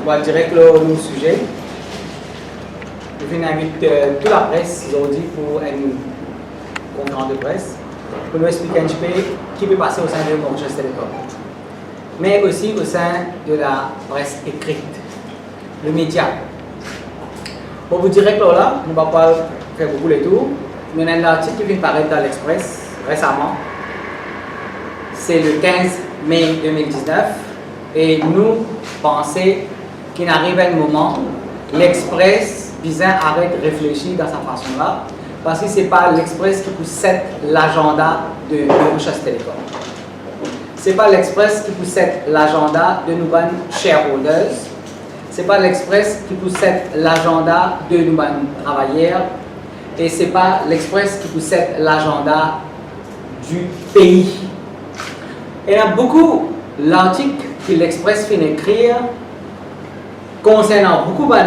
va direct au sujet. Je vais inviter toute la presse aujourd'hui pour une conférence de presse pour nous expliquer un petit peu ce qui peut passer au sein de Mauritius Telecom, mais aussi au sein de la presse écrite, le média. Pour vous dire que là, on ne va pas faire beaucoup les tours. Il y a un article qui vient de paraître dans l'Express récemment. C'est le 15 mai 2019. Et nous pensons qu'il arrive un moment, l'Express bizarre arrête de réfléchir dans sa façon-là, parce que ce n'est pas l'Express qui possède l'agenda de Mauritius Telecom. Ce n'est pas l'Express qui possède l'agenda de nos shareholders. Ce n'est pas l'Express qui possède l'agenda de nos travailleurs. Et ce n'est pas l'Express qui possède l'agenda du pays. Il y a beaucoup l'article que l'Express fait écrire concernant beaucoup de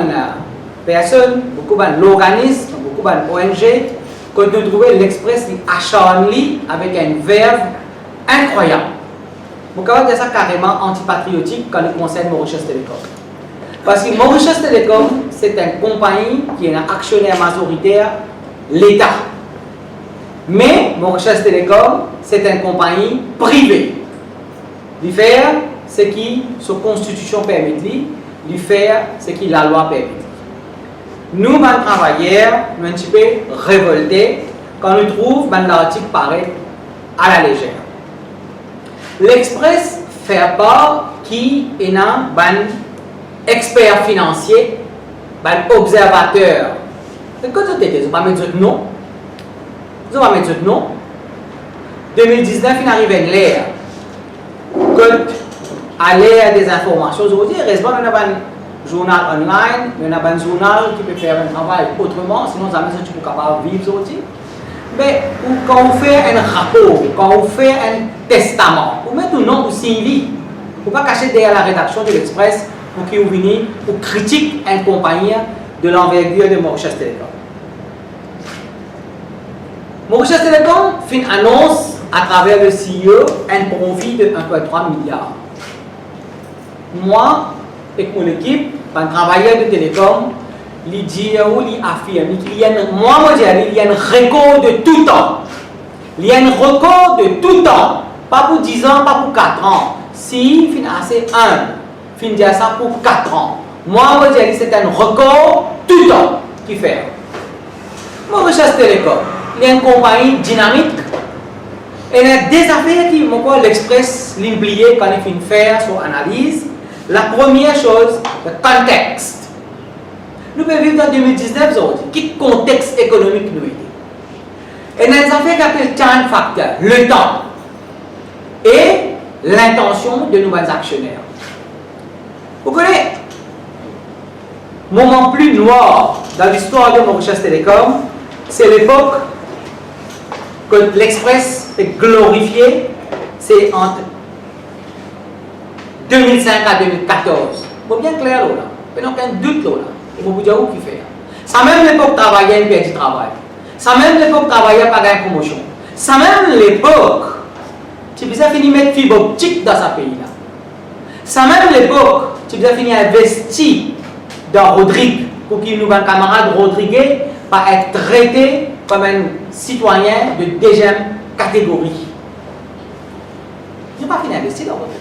personnes, beaucoup d'organismes, beaucoup d'ONG, que nous trouvons l'Express acharné avec un verbe incroyable. Vous pouvez dire ça carrément antipatriotique quand il concerne Mauritius Telecom. Parce que Mauritius Telecom, c'est une compagnie qui est un actionnaire majoritaire, l'État. Mais Mauritius Telecom, c'est une compagnie privée. Il fait ce qui sa constitution permet, il fait ce que la loi permet. Nous, les travailleurs, nous sommes un petit peu révoltés quand nous trouvons que l'article paraît à la légère. L'Express fait part qui est un expert financier, un observateur. C'est quoi tu dis? Vous ne mettre non? Vous ne mettre non? 2019, il arrive à l'ère. À l'ère des informations aujourd'hui, heureusement, on a un journal online, on a un journal qui peut faire un travail autrement, sinon, ça ne sont pas capable de vivre aujourd'hui. Mais quand on fait un rapport, quand on fait un testament, on met tout le nom pour signer. Il ne faut pas cacher derrière la rédaction de l'Express pour qu'ils viennent pour critiquer une compagnie de l'envergure de Mauritius Telecom. Mauritius Telecom fait une annonce à travers le CEO un profit de 1,3 milliard. Moi et mon équipe, un travailleur de télécom, il dit ou il affirme qu'il y a un record de tout temps. Il y a un record de tout temps. Pas pour 10 ans, pas pour 4 ans. Si il est assez humble, il dit ça pour 4 ans. Moi, je dis c'est un record tout temps qui fait. Mauritius Telecom, il y a une compagnie dynamique. Et il y a des affaires qui m'ont l'Express l'oublié quand il fait faire son analyse. La première chose, le contexte. Nous pouvons vivre dans 2019 aujourd'hui. Quel contexte économique nous est? Et il y a des affaires qui appellent time factor, le temps. Et l'intention de nos actionnaires. Vous connaissez? Moment plus noir dans l'histoire de Mauritius Telecom, c'est l'époque que l'Express est glorifié, c'est entre 2005 à 2014. C'est bien clair là, il n'y a aucun doute là. Il faut vous dire où qui fait. Ça même l'époque travaillait, il perd du travail. Ça même l'époque travaillait, pas de promotion. Ça même l'époque, tu peux fini mettre fibre optique dans ce pays là. Ça même l'époque, tu peux fini investir dans Rodrigue pour qu'il nous un camarade Rodrigue pas être traité comme un citoyen de deuxième catégorie. Je n'ai pas fini d'investir dans Rodrigue.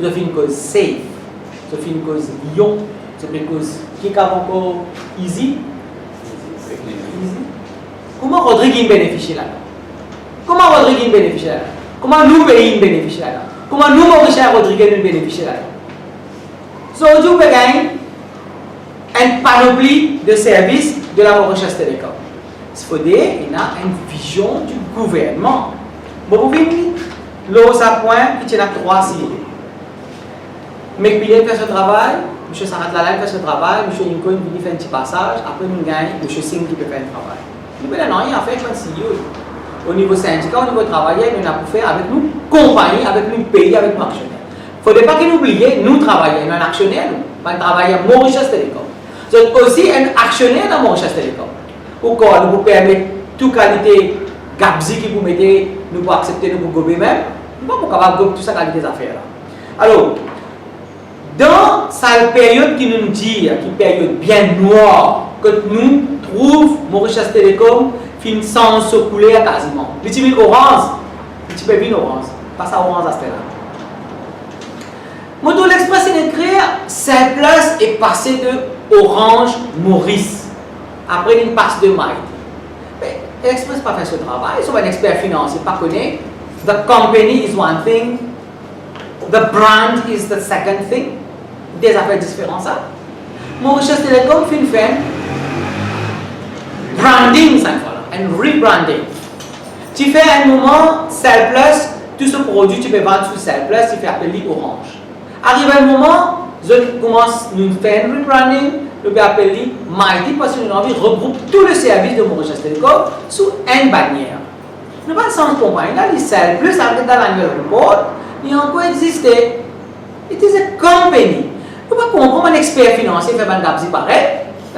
Je fais une cause safe, je fais une cause lion, je fais une cause qui est encore easy. Comment Rodrigue bénéficie là-dedans? Comment Rodrigue bénéficie là-dedans? Comment nous pays bénéficie là-dedans? Comment nous Mauritius Rodrigue nous bénéficie là-dedans? So, aujourd'hui, vous gagnez une panoplie de services de la Mauritius Telecom. Il faut dire qu'il y a une vision du gouvernement. Bon, vous voyez, là, ça point, il y a 3 signes. McPillen fait ce travail, M. Sarat Lalane fait ce travail, M. Lincoln fait un petit passage, après nous gagnons M. Singh qui peut faire un travail. Nous n'avons rien à faire comme CEO. Au niveau syndicat, au niveau travailleur, nous avons fait avec nous, compagnie, avec nous, pays, avec nous, actionnaires. Il ne faudrait pas que nous oublions, nous travaillons, nous sommes actionnaires, nous travaillons Mauritius Telecom. Vous êtes aussi un actionnaire dans Mauritius Telecom. Ou quand nous vous permettez toute qualité gabzi qui vous mettez, nous pouvons accepter, nous pouvons gober même, nous ne pouvons pas gober toute sa qualité d'affaires. Alors, Dans cette période qui nous dit, qui période bien noire, que nous trouvons Mauritius Telecom, fin sans se couler quasiment. Les petits orange, les petits pévines orange, pas ça orange à ce là. Moto l'Express est écrit, cette place est passée de Orange Maurice. Après, il passe de Mighty. Mais l'Express n'a pas fait ce travail, ils sont un expert financier, pas connu. The company is one thing, the brand is the second thing. Des affaires différentes, ça. Mauritius Telecom fait branding, ça voilà, and rebranding. Tu fais un moment, Cell Plus, tout ce produit, tu peux vendre sur Cell Plus, tu fais appeler Orange. Arrive un moment, je commence à faire un rebranding, je peux appeler Mighty parce que nous avons envie de regrouper tous les services de Mauritius Telecom sous une bannière. Nous n'avons pas de sens de compagnie. Là, les Cell Plus, avec dans l'annual report, il a encore existé. It is a company. Nous ne pouvons pas comprendre un expert financier faire un gabzi pareil.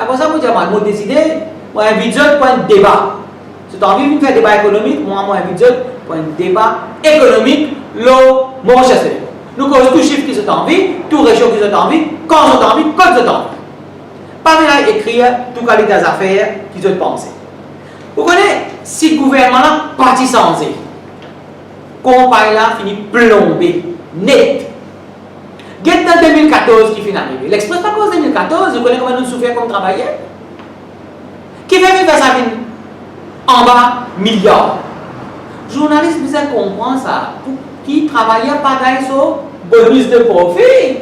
Après ça, vous dites, moi, je décide, moi, invite pour un débat. Si tu as envie de faire un débat économique, moi, invite pour un débat économique, le Mauritius Telecom. Nous causons tout chiffre qui sont envie, tout ratio qui sont envie, quand ils ont envie, quand ils ont envie. Parmi là, écrire tout qualité des affaires qu'ils ont pensé. Vous connaissez, si le gouvernement est parti sans eux, compagnie là finit plombé, net. Get dans 2014 qui finit arrivé. L'Express pas cause 2014, vous connaissez comment nous souffrons comme travailleurs? Qui fait vivre ça en bas, milliards. Journaliste, vous avez compris ça. Pour qui travaillait pas gagner sur bonus de profit.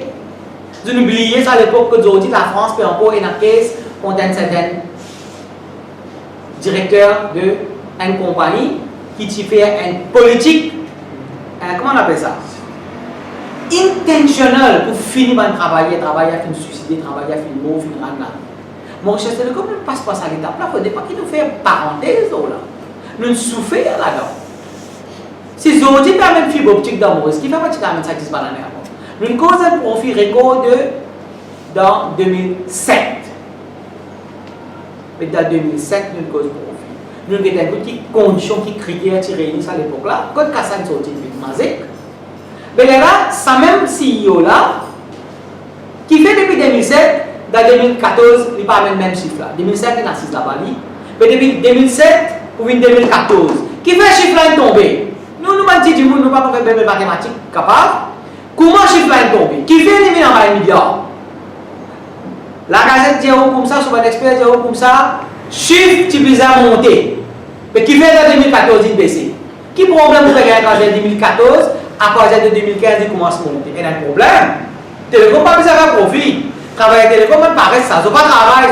Vous n'oubliez ça à l'époque que aujourd'hui la France peut encore une caisse contre un certain directeur d'une compagnie qui fait une politique, comment on appelle ça? Intentionnelle pour finir par travailler à finir suicider, travailler à finir mort, finir en là. Mauritius Telecom ne passe pas à l'étape là, il ne faut pas qu'il nous fait une parenthèse là. Nous souffrons là-dedans. Si aujourd'hui permet une fibre optique dans Maurice, qui fait pas ça qui se passe dans nous cause un profit record dans 2007. Mais dans 2007, nous cause profit. Nous avons des conditions, qui critères qui réunissent à l'époque là. Quand Kassan sorti de Mazik, mais là, ça même CEO là, qui fait depuis 2007, dans 2014, il n'a pas le même chiffre là. 2007, il a 6 là-bas. Mais depuis 2007 ou 2014, qui fait chiffre là tombé? Nous nous dit du monde, nous ne pouvons pas faire des mathématiques capables. Comment chiffre là est tombé? Qui fait éliminer un milliard? La gazette dit comme ça, sur un expert dit comme ça, chiffre qui bizarre monté. Mais qui fait en 2014 il baisse? Qui problème vous regardez en 2014, à partir de 2015 il commence à monter? Il y a un problème. Télécom pas besoin de profit. Travailler télécom, ça paraît ça, ça pas travail.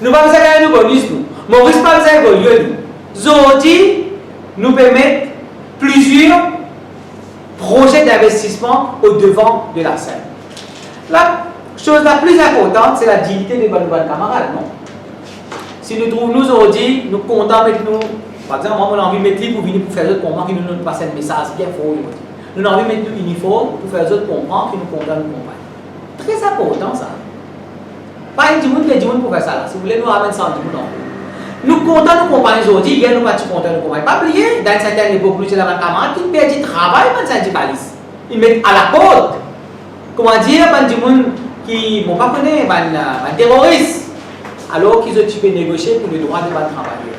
Nous pas besoin de gagner nos bonus. Maurice pas besoin d'évoluer. Aujourd'hui, nous permettent plusieurs projets d'investissement au devant de la scène. La chose la plus importante, c'est la dignité des bonnes camarades, non? Si nous trouvons nous aujourd'hui, nous comptons avec nous, par exemple, moi, on a envie de mettre pour venir pour faire d'autres comprendre qui nous passent un message bien fort. Nous avons envie de mettre uniforme pour faire d'autres comprendre qui nous comptons nous comprendre. Très important ça. Pas un dimanche pour faire ça là. Si vous voulez nous ramener ça en dimanche. Nous comptons nos compagnies aujourd'hui, il y a nous pas comptons nos compagnies. Pas oublier, dans certaines époques, nous avons un camarade qui perd du travail dans les syndicalistes. Ils mettent à la porte. Comment dire, des gens qui ne vont pas connaître, des terroristes, alors qu'ils ont pu négocier pour le droit de travailler.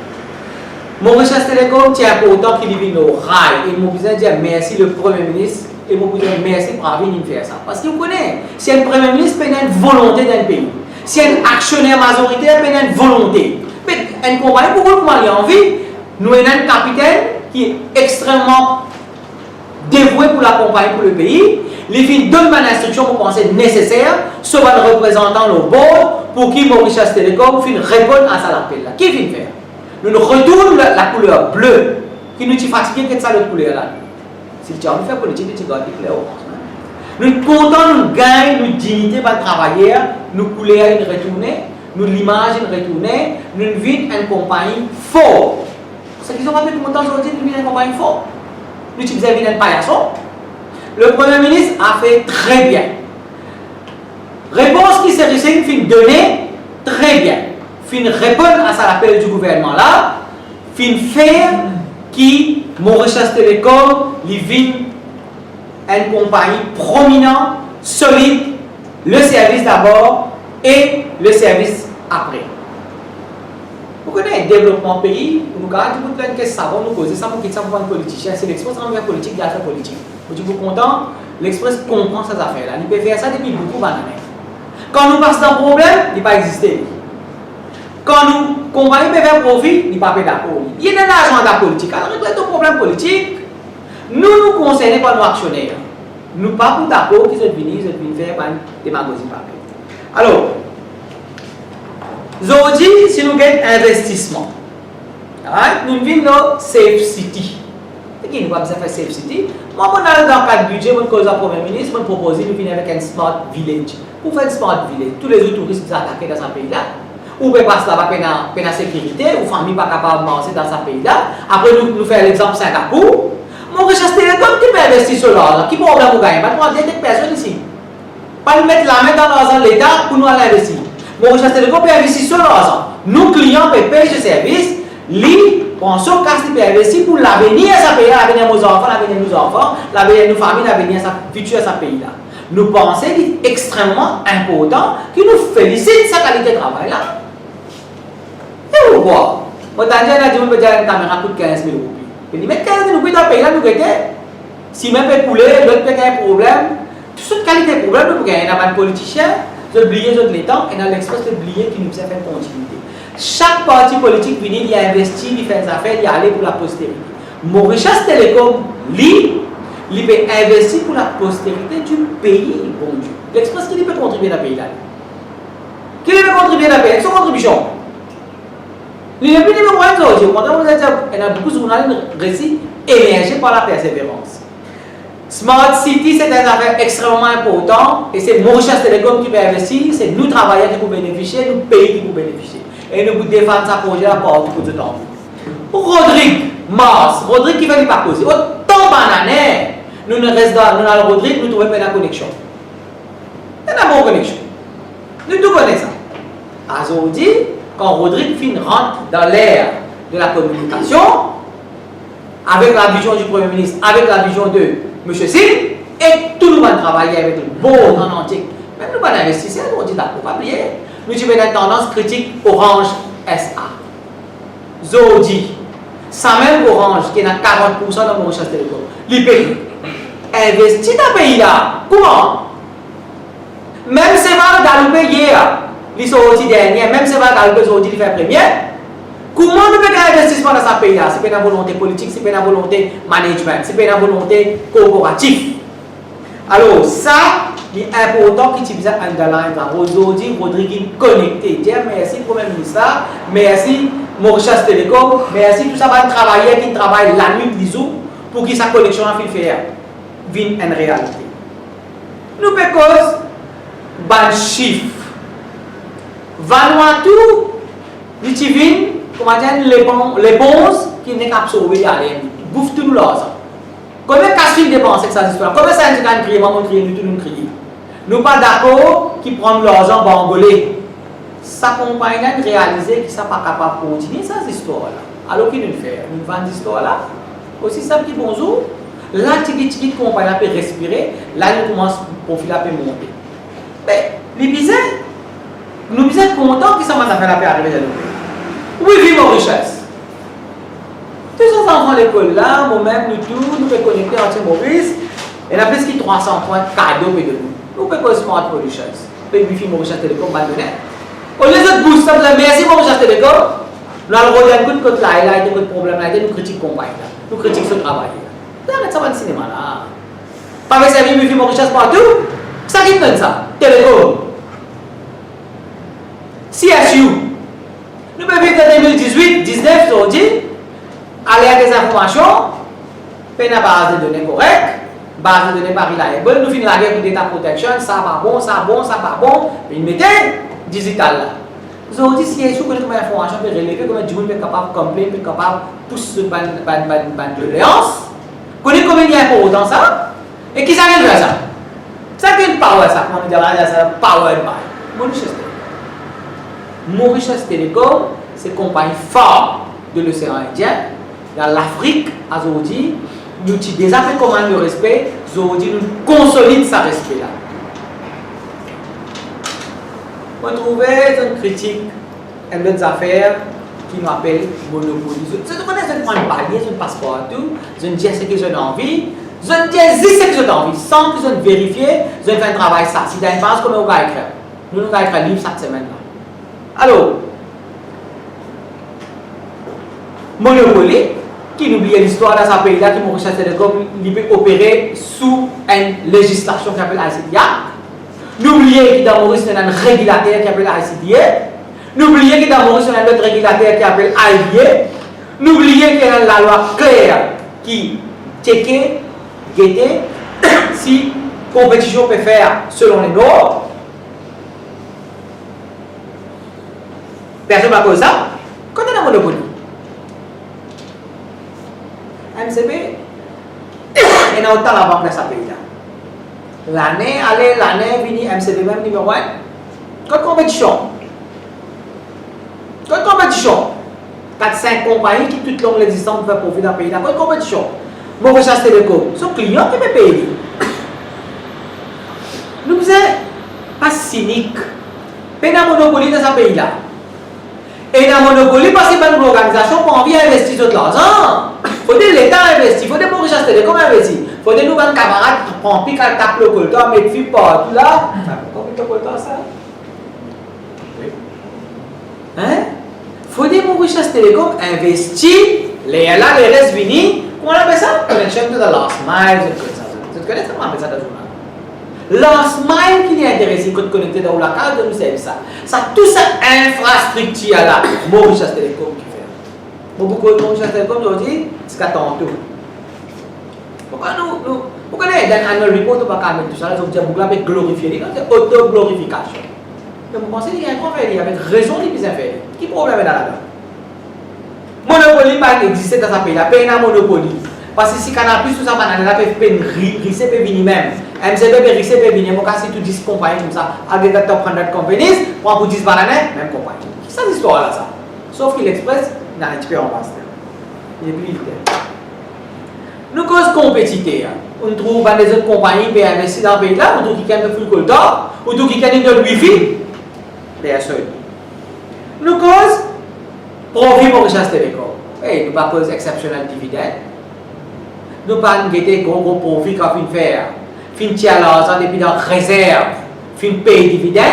Mauritius Telecom, c'est important qu'il vienne au rail. Et je besoin de dire merci le Premier ministre et je besoin de dire merci pour avoir fait ça. Parce que vous connaissez, si un Premier ministre peut une volonté d'un pays, si un actionnaire majoritaire peut une volonté, mais une compagnie, pourquoi il a envie, nous avons un capitaine qui est extrêmement dévoué pour la compagnie, pour le pays. Il donne une instruction pour penser nécessaire, soit un représentant le board pour qui Mauritius Telecom répond à ça l'appel. Qui vient faire? Nous retournons la couleur bleue qui nous fatigue que ça la couleur là. Si tu as envie de faire politique, tu dois déclarer au France. Nous comptons, nous gagnons, nous dignité par travailler, nous couleur une retournée, nous l'image une retournée, nous vivons une compagnie forte. Ce qu'ils ont rappelé tout le temps aujourd'hui, nous vivons une compagnie forte. Nous utilisons une paillasson. Le Premier ministre a fait très bien. Réponse qui s'est donnée très bien. Fin répondre à ça l'appel du gouvernement là, fin faire qui Mauritius Telecom, il vit une compagnie prominente solide, le service d'abord et le service après. Vous connaissez le développement pays, nous avons plein de questions, nous poser ça pour qu'il soit un politicien, c'est l'Express en politique, il y a affaires politiques. Vous êtes content, l'Express comprend ces affaires-là, il peut faire ça depuis beaucoup d'années. Quand nous passons dans un problème, il ne peut pas exister. Quand nous compagnie peut faire profit, il ne peut pas d'accord. Il y a un agenda politique. Alors, régler ton problème politique, nous concernons par nos actionnaires. Nous ne sommes pas d'accord qu'ils sont venus faire des démagogie. Alors, aujourd'hui, si nous avons un investissement, nous venons dans Safe City. Et qui nous va faire Safe City? Moi, dans le cadre du budget, je cause au Premier ministre, je propose de venir avec un Smart Village. Pour faire un Smart Village, tous les autres touristes qui sont attaqués dans ce pays-là, ou peut passer là-bas pour la sécurité, ou famille pas capable de manger dans ce pays-là. Après, nous faisons l'exemple Singapour. Mon recherche télécom qui peut investir sur l'argent, qui peut problème pour gagner? Pas de des personnes ici. Pas nous mettre la main dans l'argent de l'État pour nous aller investir. Mon recherche télécom peut investir sur l'argent. Nos clients peuvent payer ce service. Lui, pensons qu'il peut investir pour l'avenir de ce pays, l'avenir de nos enfants, l'avenir de nos enfants, l'avenir de nos familles, l'avenir futur de ce pays-là. Nous pensons qu'il est extrêmement important qu'il nous félicite sa qualité de travail là. Et vous voyez, moi, j'ai dit que une caméra coûte 15 000 roupies. Il dit, mais 15 000 roupies dans le pays là, nous gagnons. Si même peut couler, l'autre peut gagner un problème. Toute cette qualité de problème, nous gagnons. Il y a des politiciens, ils ont oublié les temps, et dans l'Express, ils ont oublié qui nous a fait continuité. Chaque parti politique vient, il a investi, il fait des affaires, il a allé pour la postérité. Mauritius Telecom, lui, il peut investir pour la postérité du pays, bon Dieu. L'Express, qui peut contribuer dans le pays là? Qui peut contribuer dans le pays avec son contribution? Il n'y a plus de moyens aujourd'hui. Il y a beaucoup de journalistes émergés par la persévérance. Smart City, c'est une affaire extrêmement importante et c'est Mauritius Telecom qui peut investir, c'est nous travailleurs qui pouvons bénéficier, nous pays qui pouvons bénéficier. Et nous pouvons défendre ce projet là partout pour tout le temps. Rodrigue, Mars, Rodrigue qui va lui pas causer. Autant bananaire, nous ne restons dans le Rodrigue, nous trouvons pas la connexion. Il y a une bonne connexion. Nous tout connaissons ça. Aujourd'hui, quand Rodrigue Finn rentre dans l'ère de la communication, avec la vision du Premier ministre, avec la vision de M. Sim, et tout le monde travailler avec le bon en entier. Même nous, pas investisseurs, nous dit d'accord, pas oublier. Nous avons une tendance critique Orange SA. Zodi, ça même Orange qui est à 40% dans mon chasse télécom. L'IP investit dans le pays là. Comment? Même si on a galopé hier, ils sont aussi derniers, même si on a galopé aujourd'hui, ils font premier. Comment nous faisons un investissement dans ce pays là? C'est pas une volonté politique, c'est pas une volonté management, c'est pas une volonté corporative. Alors, ça, il est important qu'il utilise un underline. Aujourd'hui, Rodrigue est connecté. Merci, Premier ministre, merci, Mauritius Telecom, merci, tout ça va travailler, qui travaille la nuit, les jours, pour que sa connexion en faire vienne en réalité. Nous faisons cause, ban chiffre. Vanuatu, l'utilise, comment dire, les bons qui n'est qu'absorbé à l'air. Bouffe tout l'argent. Combien de cas dépenser cette histoire? Combien de syndicats crient? Moi, je crie, nous tous nous crions. Nous pas d'accord qui prennent l'argent pour engoler. Ça compagnie a réalisé qu'ils ne sont pas capables de continuer cette histoire-là. Alors qu'ils nous le font? Nous vendons cette histoire-là. Aussi simple que bonjour. Là, la compagnie peut respirer. Là, nous commençons à profil à monter. Mais, les bizarres, nous sommes contents qu'ils sont en train de faire arriver à nous. Oui, vive Mauritius. Tous ces enfants de l'école là, moi-même, nous tous, nous pouvons connecter entre Maurice. Et il y a plus de 300 points cadeaux de nous. Nous pouvons Smart Mauritius. Nous pouvons Mauritius Telecom abandonner. Au lieu de booster, merci Mauritius Telecom. Nous allons regarder un coup de là, un problème là, nous critiquons compagnie là. Nous critiquons ce travail là. Là, ça va le cinéma là. Pas avec service Wifi Mauritius partout. Ça qui donne ça? Telecom. CSU. Nous pouvons vivre en 2018, 19, aujourd'hui. Aller à des informations, faire une base de données correcte, base de données pas reliable, nous finissons la guerre pour data protection, ça va bon, ça va bon, ça va bon, mais mettez digital là. Aujourd'hui, si il y a une information peut relever, comment du monde est capable de compléter, peut capable de pousser sur de doléance, connaît combien il y a important ça, et qui ça vient de ça? Ça vient de power ça, comment on dit ça, powered by Mauritius Telecom. Mauritius Telecom, c'est une compagnie phare de l'océan Indien. Dans l'Afrique, aujourd'hui, nous avons déjà fait commande de respect, aujourd'hui, nous consolidons ce respect-là. On trouvait une critique, une autre affaire qui nous appelle monopoly. Je connais un point de palier, un passeport, tout. Je dis ce que j'ai envie. Je dis ce que j'ai envie. Sans que je vérifie, je fais un travail ça. Si tu as une base, comment on va écrire? Nous allons écrire un livre cette semaine-là. Alors, monopoly, qui n'oublie l'histoire dans ce pays-là, qui Mauritius Telecom, il peut opérer sous une législation qui s'appelle ICTA. N'oubliez que dans Maurice, il y a un régulateur qui s'appelle ICTA. N'oubliez que dans Maurice, il y a un autre régulateur qui s'appelle IVA. N'oubliez qu'il y a la loi claire qui check, guette, si compétition peut faire selon les normes. Personne ne cause ça. Quand on a un monopole, MCB, il y a autant la banque dans ce pays-là. L'année, allez, l'année, vini, MCB même numéro 1. Quelle compétition? Quelle compétition? 4-5 compagnies qui tout le long l'existence pour faire profit dans le pays. Quelle compétition? Mauritius Telecom, son client qui peut payer. Nous sommes pas cyniques. Il y a un monopole dans ce pays-là. Et il y a un monopole parce que une organisation pour envie d'investir tout l'argent. Il faut que l'État investisse, il faut que Mauritius Telecom investisse. Il faut que nous, camarades, prennent pique à taper le coltan, mettre fil partout là. Comment tu as ça? Oui. Hein? Il faut que Mauritius Telecom investisse. Les restes venus. Comment on appelle ça? Connection to the last mile. Tu connais ça? Comment on appelle ça dans le journal? Last mile qui est intéressé quand connecté dans la case de nous servir ça. Ça toute cette infrastructure là, Mauritius Telecom qui fait. Beaucoup de Mauritius Telecom aujourd'hui, c'est qu'à tantôt. Pourquoi nous dans l'annual report, on ne peut pas mettre tout ça, donc on va glorifier, c'est auto-glorification. Donc vous pensez qu'il y a un conflit avec raison des plus inférieurs. Qui problème est là-dedans? Monopoly pas exister dans ce pays-là, peine à monopoly. Parce que si Canal Plus, tout ça, on a peine risser peut venir même. MCB peut risser peut venir. Moi, si tu 10 compagnies comme ça, avec des top 100 companies, pour 10 bananes, même compagnie. C'est cette histoire-là, ça. Sauf qu'il express, il a un petit peu en master. Il est plus vite. Nous cause compétiteur. On trouve des autres compagnies qui investissent dans le pays-là, on trouve qu'il y a un full coltor, on trouve qu'il y a un wifi. Personne. Nous cause profit pour Mauritius Telecom. Et nous pas cause exceptionnel dividende. Nous pas guetter gros profit qu'on fait faire. Fin tiers l'argent depuis dans réserve, fin payer dividende.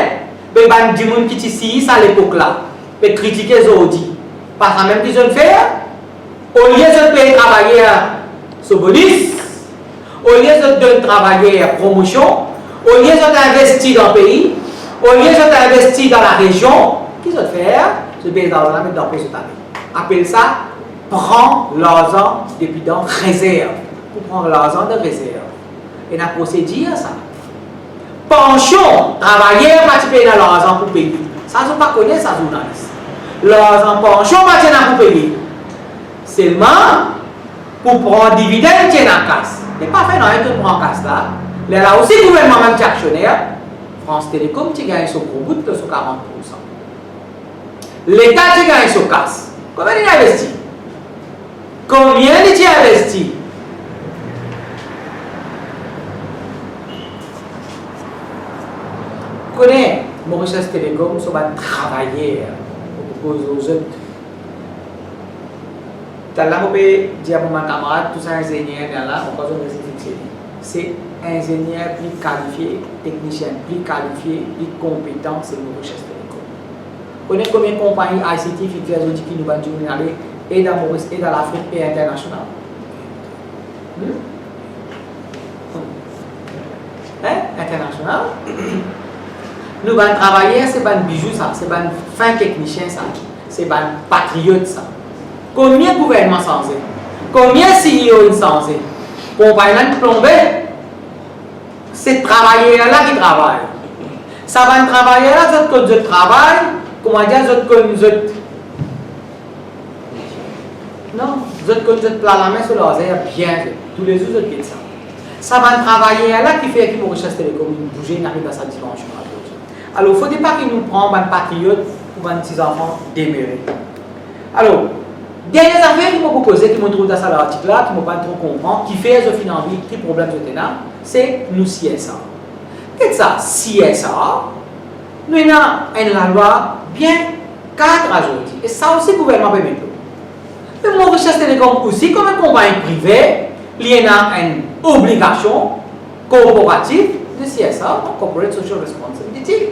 Mais ban du monde qui ici à l'époque là, peut critiquer aujourd'hui. Parce que même qu'ils ont fait, au lieu de payer travailler ce bonus, au lieu de travailler à promotion, au lieu d'investir dans le pays, au lieu d'investir dans la région, qu'est-ce qu'ils ont fait? Je paye l'argent mettre dans le pays. Appelle ça prends l'argent depuis dans réserve. Pour prendre l'argent de réserve. Et la procédure, ça. Pension, travailler, participer dans l'argent pour payer. Ça, je ne pas connaître ça, journaliste. L'argent pension, pour payer. Seulement, pour prendre dividende, tu es dans la casse. Il n'est pas fait dans un truc pour en casse là. Là aussi, le gouvernement même actionnaire, France Télécom, tu gagnes son gros bout de 40%. L'État, tu gagnes son casse. Combien il a investi? Combien il a investi? Vous connaissez Mauritius Telecom, ça va travailler pour proposer aux autres. Là, je peux dire à mon camarade, tous ces ingénieurs là, on va se fixer. C'est ingénieur plus qualifié, technicien plus qualifié, plus compétent, c'est Mauritius Telecom. Vous connaissez combien de compagnies ICT qui nous vendent aller et dans Maurice, et dans l'Afrique, et international? International. Nous allons travailler, c'est un bijou, c'est un fin technicien, c'est un patriote. Ça. Combien de gouvernements censés? Combien de CEO censés? Compagnie de plomber, c'est travailleurs-là qui travaillent. Ça va travailler là, je travaille, comment dire, je non, je plat la main sur l'oreille, bien, tous les autres qui ça. Ça va travailler là qui fait que Mauritius Telecom bouger, n'arrive à sa dimension. Alors, il ne faut pas qu'il nous prenne un patriote pour un petit enfant demeuré. Alors, dernière affaire qui m'ont posé, qui m'ont trouvé dans cet article-là, qui m'ont pas trop compris, qui fait ce envie, qui problème je là, c'est nous CSA. Qu'est-ce que ça? CSA, nous avons une loi bien cadre aujourd'hui. Et ça aussi, le gouvernement peut mettre. Mais Mauritius Telecom aussi, comme une compagnie privée, il y a une obligation corporative de CSR, Corporate Social Responsibility.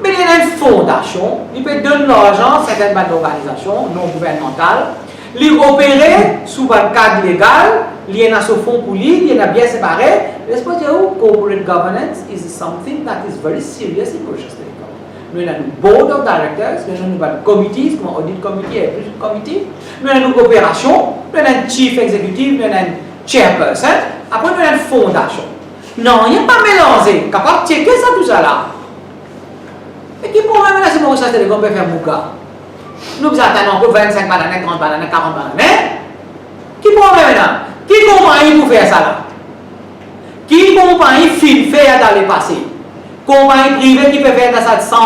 Mais il y a une fondation, il peut donner l'argent à certaines organisations non gouvernementales, les opérer sous un cadre légal, il y a ce fonds pour lui, il y a bien séparé. Laisse-moi dire, corporate governance is something that is very serious in Mauritius Telecom. Nous avons un board of directors, nous avons un committee, comme audit committee et plus committee, nous avons une opération, nous avons un chief executive, nous avons un chairperson, après nous avons une fondation. Non, il n'y a pas mélangé, capable de checker ça tout ça là. Et qui problème là, si Mauritius Telecom peut faire Mouka? Nous attendons encore 25 bananes, 30 bananes, 40 bananes. Qui problème là? Qui compagnie pour faire ça là? Qui compagnie fait dans le passé? Compagnie privée qui peut faire dans ça 100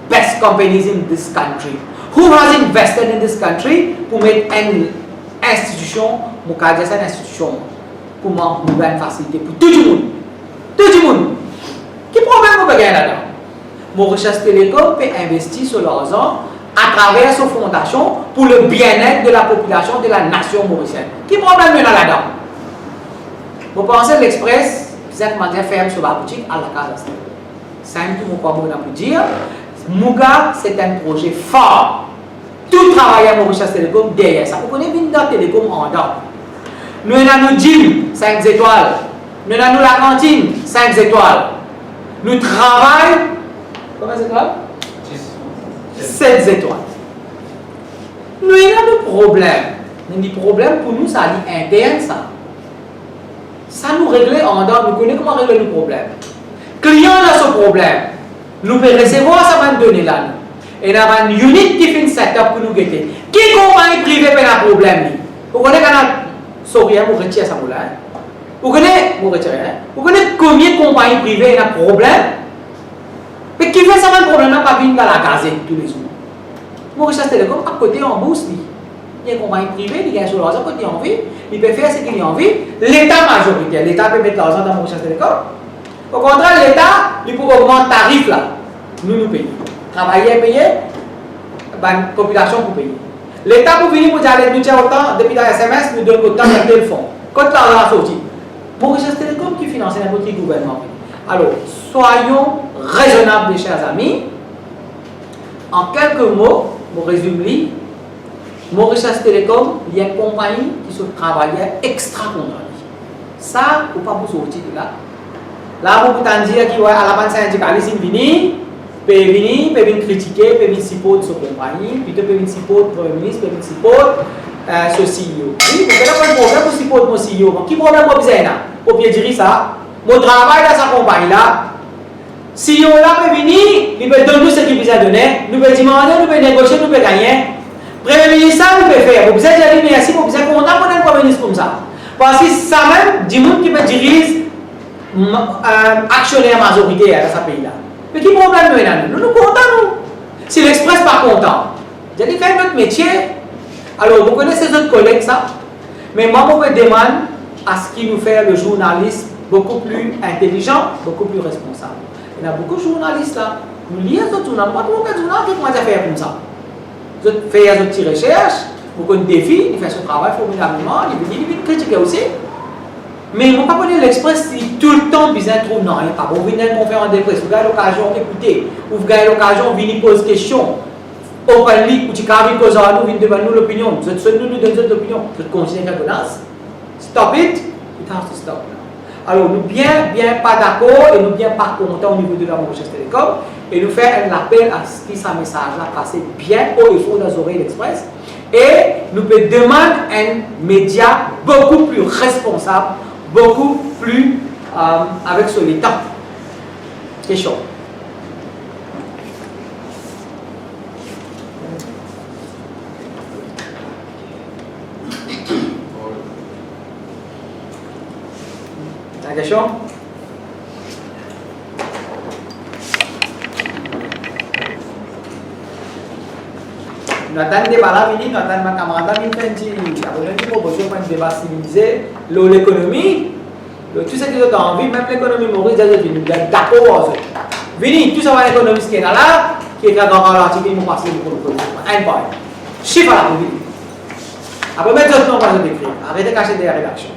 best companies in this country. Who has invested in this country pour mettre une institution, pour garder cette institution, pour m'ouvrir une facilité pour tout le monde. Tout le monde. Qui problème vous peut gagner là-dedans? Mauritius Telecom peut investir sur l'argent à travers sa fondation pour le bien-être de la population de la nation mauricienne. Qui problème est là-dedans? Vous pensez l'Express, cette manière ferme sur la boutique à la case. C'est un tout mon pour dire. Mouga, c'est un projet fort. Tout travail à Mauritius Telecom derrière ça. Vous connaissez Vinda Telecom en dedans. Nous avons nos gym, 5 étoiles. Nous avons la cantine, 5 étoiles. Nous travaillons. Combien d'étoiles? 7 étoiles. Nous avons des problèmes. Des problèmes pour nous, ça dit interne ça. Ça nous règle en dedans. Nous connaissons comment régler le problème. Client a ce problème. Nous pouvons recevoir ça va donner là. Et nous avons une unit qui fait une setup pour nous guetter. Qui compagnie privée peut un problème? Vous connaissez quand on sourire pour retirer ça pour là. Vous connaissez combien de compagnies privées ont un problème? Mais qui fait ça un problème n'a pas venir dans la gazette tous les jours. Mauritius Telecom à côté en bourse. Il y a une compagnie privée, il y a sur l'argent côté en vie, il peut faire ce qu'il a envie. L'État majoritaire, l'État peut mettre l'argent dans Mauritius Telecom. Au contraire, l'État, il peut augmenter le tarif là. Nous payons. Travailleurs payés, la population pour payer. L'État pour venir pour dire nous tiens autant, depuis la SMS, nous donne autant de tel fonds. Quand l'argent sorti. Mauritius Telecom qui finance notre gouvernement. Alors, soyons raisonnables, mes chers amis. En quelques mots, pour résumer, Mauritius Telecom, il y a une compagnie qui se travaillait extra-contraire. Ça, il ne faut pas vous sortir de là. Là, vous pouvez dire qu'il y a la bande syndicaliste qui vient, peut venir critiquer, peut venir supporter cette compagnie, puis peut venir supporter le Premier ministre, peut venir supporter ce CEO. Oui, mais là, pas de problème pour supporter mon CEO. Qui problème pour besoin là? Pour bien dire ça, mon travail dans sa compagnie là, CEO là peut venir, il peut donner ce qu'il peut donner, nous peut demander, nous peut négocier, nous peut gagner. Premier ministre, ça, nous peut faire. Vous pouvez dire merci, vous pouvez dire content pour un Premier ministre comme ça. Parce que ça même, du monde qui peut diriger actionnaire majoritaire dans ce pays-là. Mais qui problème nous est là? Nous contents, nous. Si l'Express n'est pas content, j'ai dit faire notre métier. Alors, vous connaissez ces autres collègues, ça? Mais moi, je me demande à ce qui nous fait le journaliste beaucoup plus intelligent, beaucoup plus responsable. Il y a beaucoup de journalistes là. Nous lisons ce journal. Moi, tout le monde comment faire comme ça? Vous faites des petites recherches, vous connaissez des défis, il fait son travail formidablement, il veut critiquer aussi. Mais je ne pas connaître l'Express si tout le temps besoin de trouver. Non, il n'y a pas. Vous venez à une conférence de presse, vous avez l'occasion d'écouter, vous avez l'occasion de venir poser des questions. Open League, vous avez cause à nous, devant nous l'opinion. Vous êtes seul, nous donnons notre opinion. Vous considérez quelque chose. Stop it, it has to stop. Alors, nous bien pas d'accord et nous bien pas contents au niveau de la Mauritius Telecom et nous faire un appel à ce que ce message-là passe bien haut et fort dans les oreilles de l'Express. Et nous peut demander un média beaucoup plus responsable, beaucoup plus avec son état. Question. La question? Nous attendons des balles, nous attendons ma camarade, nous avons un débat civilisé, l'économie, tout ce qui est en vie, même l'économie maurice, nous sommes d'accord. Vini, tout ça va l'économiste qui est là, qui est dans l'article, ils vont passer pour le produit. Un point. Chiffre à la pour Après, mettre d'autres noms, on va l'écrire. Arrêtez de cacher des rédactions.